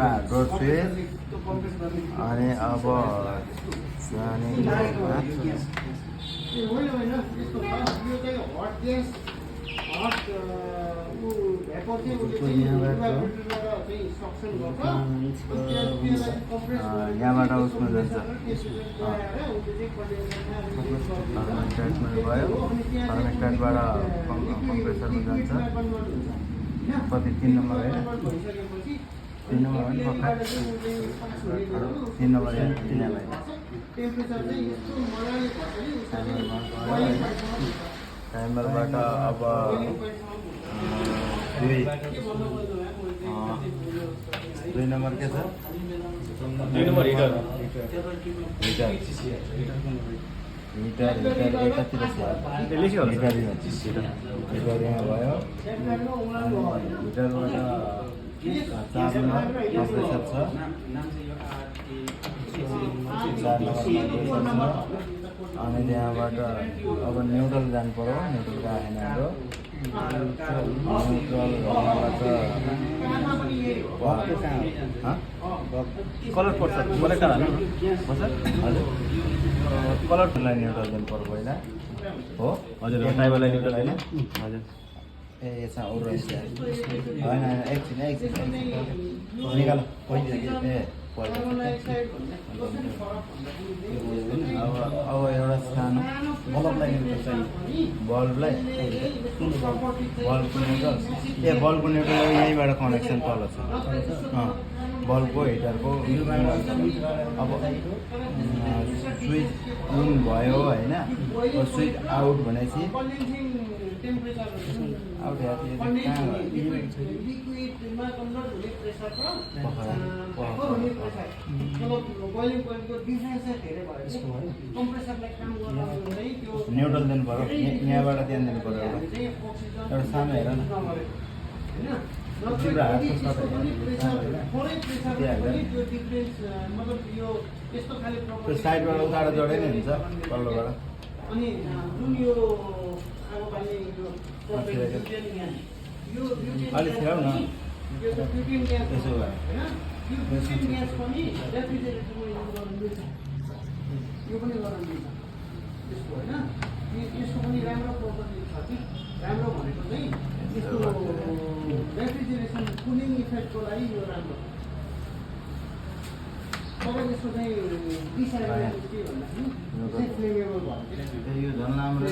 hardboard switch अनि अब यहाँबाट उसमा जान्छ भयो थर्मोस्ट्याटबाट कम्प्रेसरमा जान्छ कति 3 नम्बर होइन 3 नम्बर होइन 3 नम्बर होइन टाइमरबाट अब 2 नम्बर के छ 2 नम्बर हिटर एकातिर छ हिटर यहाँ भयो हिटरबाट 4 नम्बर कम्प्रेसर छ 4 नम्बर अनि त्यहाँबाट अब न्युट्रल जानु पर्यो न्युट्रल आएन हाम्रो कलर पर्छ कलेक्टर हाल्नु हजुर कलरलाई न्युट्रल जानु पर्यो पहिला हो हजुर ड्राइभरलाई न्युट्रल होइन हजुर ए यसमा अरू रहेछ होइन एकछिन निकाल पहिला ए अब एउटा सानो बल्बलाई न्युट्रल चाहियो बल्बलाई बल्बको न्युट्रल बल्बको न्युट्रल यहीँबाट कनेक्सन तल छ बल्बको हिटरको अब स्विच इन भयो होइन स्विच आउट भनेपछि आउट न्युट्रल दिनु पऱ्यो यहाँबाट त्यहाँ दिनु पऱ्यो एउटा सानो हेर न तिम्रो हातको त्यो साइडबाट उताबाट जोडे नै हुन्छ पल्लोबाट अलिक छिराउ न त्यसो भए यो पनि गराउनु दिन्छ त्यसको होइन यसको पनि राम्रो प्रोपर्टी छ कि राम्रो भनेको चाहिँ यसको रेफ्रिजरेसन कुलिङ इफेक्टको लागि यो राम्रो तपाईँ यसको चाहिँ डिसएडभान्टेज के भन्दाखेरि फ्लेमेबल भयो यो झन् राम्रो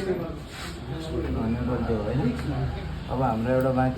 होइन अब हाम्रो एउटा बाँकी